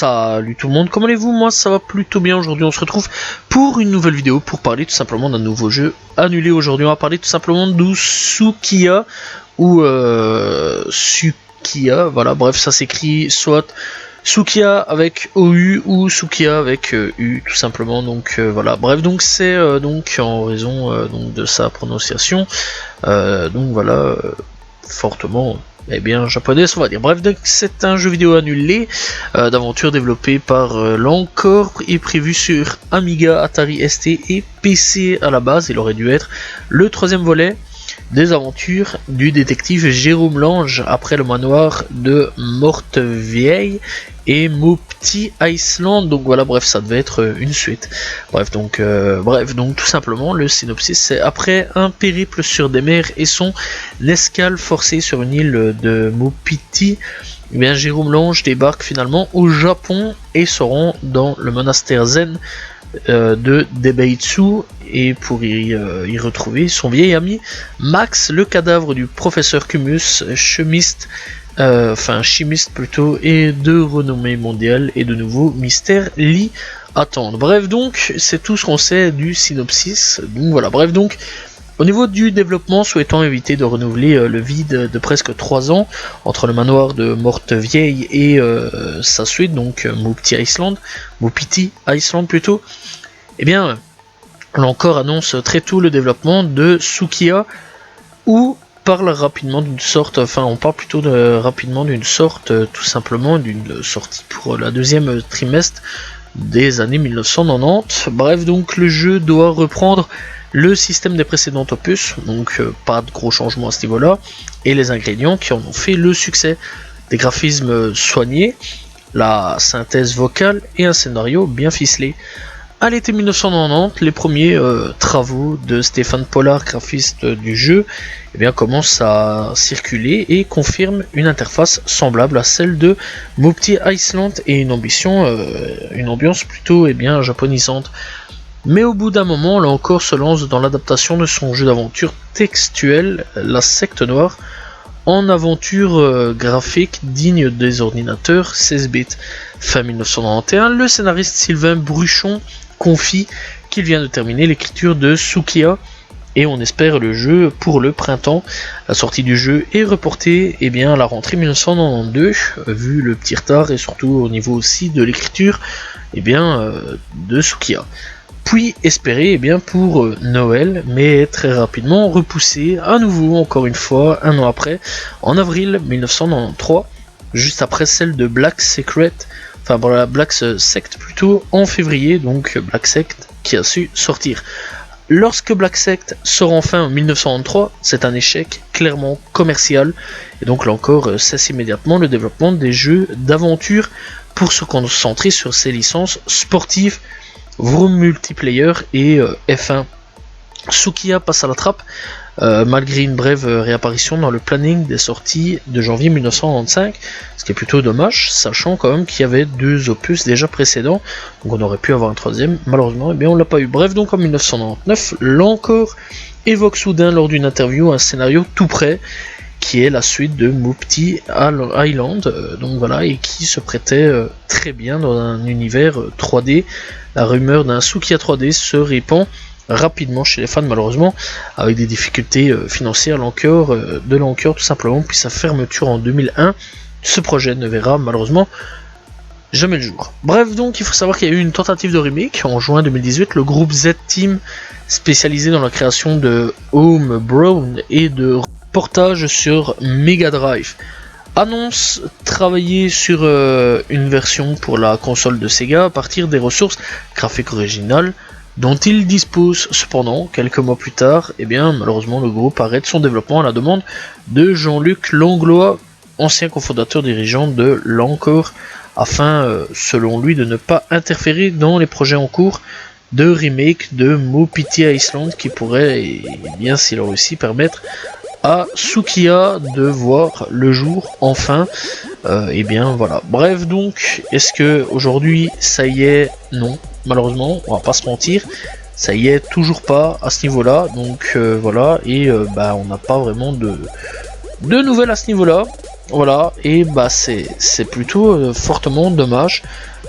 Salut tout le monde, comment allez-vous? Moi ça va plutôt bien. Aujourd'hui on se retrouve pour une nouvelle vidéo pour parler tout simplement d'un nouveau jeu annulé. Aujourd'hui on va parler tout simplement de Sukiya ou Sukiya, voilà, bref ça s'écrit soit Sukiya avec OU ou Sukiya avec U tout simplement, donc voilà, bref, donc c'est donc en raison donc de sa prononciation, donc voilà, fortement japonais on va dire. Bref, donc c'est un jeu vidéo annulé d'aventure développé par l'Encore et prévu sur Amiga, Atari ST et PC à la base. Il aurait dû être le troisième volet des aventures du détective Jérôme Lange après le manoir de Morte-Vieille et Mopti Island. Donc voilà, bref, ça devait être une suite. Bref, donc tout simplement le synopsis, c'est après un périple sur des mers et son escale forcée sur une île de Mopti, Jérôme Lange débarque finalement au Japon et se rend dans le monastère zen de Debeitsu, et pour y retrouver son vieil ami Max, le cadavre du professeur Kumus, chimiste plutôt, et de renommée mondiale, et de nouveaux mystères l'y attendent. Bref, donc c'est tout ce qu'on sait du synopsis. Donc voilà, bref, donc au niveau du développement, souhaitant éviter de renouveler le vide de presque 3 ans entre le manoir de Morte-Vieille et sa suite, donc Mopti Island plutôt, l'Encore annonce très tôt le développement de Sukiya, ou parle rapidement d'une sorte, tout simplement d'une sortie pour la deuxième trimestre des années 1990. Bref, donc le jeu doit reprendre le système des précédents opus, donc pas de gros changements à ce niveau-là, et les ingrédients qui en ont fait le succès: des graphismes soignés, la synthèse vocale et un scénario bien ficelé. À l'été 1990, les premiers travaux de Stéphane Pollard, graphiste du jeu, commencent à circuler et confirment une interface semblable à celle de Mopti Island et une ambiance plutôt japonisante. Mais au bout d'un moment, là encore, se lance dans l'adaptation de son jeu d'aventure textuel, La Secte Noire, en aventure graphique digne des ordinateurs 16 bits. Fin 1991, le scénariste Sylvain Bruchon confie qu'il vient de terminer l'écriture de Sukiya et on espère le jeu pour le printemps. La sortie du jeu est reportée à la rentrée 1992, vu le petit retard et surtout au niveau aussi de l'écriture de Sukiya. Puis espéré pour Noël, mais très rapidement repoussé à nouveau, encore une fois, un an après, en avril 1993, juste après celle de Black Sect plutôt, en février, donc Black Sect qui a su sortir. Lorsque Black Sect sort enfin en 1993, c'est un échec clairement commercial, et donc là encore cesse immédiatement le développement des jeux d'aventure pour se concentrer sur ses licences sportives, Vroom Multiplayer et F1. Sukiya passe à la trappe malgré une brève réapparition dans le planning des sorties de janvier 1995, ce qui est plutôt dommage, sachant quand même qu'il y avait 2 opus déjà précédents, donc on aurait pu avoir un troisième. Malheureusement, on l'a pas eu. Bref, donc en 1999, l'Encore évoque soudain lors d'une interview un scénario tout prêt, qui est la suite de Mopti Island, donc voilà, et qui se prêtait très bien dans un univers 3D. La rumeur d'un Sukiya 3D se répand rapidement chez les fans, malheureusement, avec des difficultés financières de l'Encore tout simplement, puis sa fermeture en 2001. Ce projet ne verra malheureusement jamais le jour. Bref, donc il faut savoir qu'il y a eu une tentative de remake en juin 2018. Le groupe Z-Team, spécialisé dans la création de Homegrown et de portage sur Mega Drive, annonce travailler sur une version pour la console de Sega à partir des ressources graphiques originales dont il dispose. Cependant, quelques mois plus tard, malheureusement le groupe arrête son développement à la demande de Jean-Luc Langlois, ancien cofondateur dirigeant de l'Encore, afin selon lui de ne pas interférer dans les projets en cours de remake de Mopti Island, qui pourrait, s'il a réussi, permettre à Sukiya de voir le jour enfin. Voilà. Bref, donc est-ce que aujourd'hui ça y est? Non, malheureusement, on va pas se mentir, ça y est toujours pas à ce niveau là, donc voilà, et on n'a pas vraiment de nouvelles à ce niveau là. Voilà, et bah c'est plutôt fortement dommage.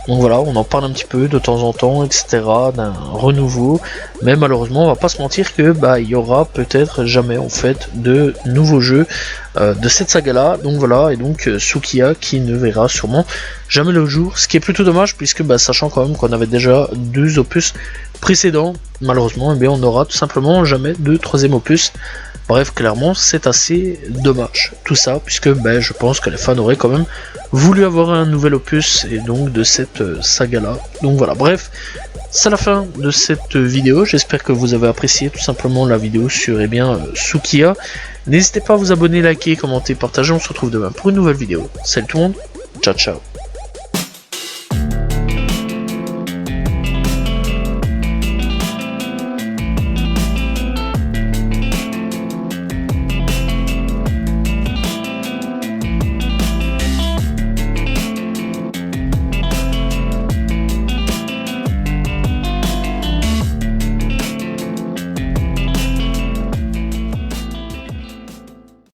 Donc voilà, on en parle un petit peu de temps en temps, etc. d'un renouveau. Mais malheureusement, on va pas se mentir que bah il y aura peut-être jamais en fait de nouveaux jeux de cette saga-là. Donc voilà, et donc Sukiya qui ne verra sûrement jamais le jour. Ce qui est plutôt dommage puisque bah sachant quand même qu'on avait déjà 2 opus précédents, malheureusement, eh bien, on n'aura tout simplement jamais de troisième opus. Bref, clairement, c'est assez dommage tout ça, puisque ben, je pense que les fans auraient quand même voulu avoir un nouvel opus, et donc de cette saga-là. Donc voilà, bref, c'est la fin de cette vidéo. J'espère que vous avez apprécié tout simplement la vidéo sur Sukiya. N'hésitez pas à vous abonner, liker, commenter, partager. On se retrouve demain pour une nouvelle vidéo. Salut tout le monde, ciao ciao.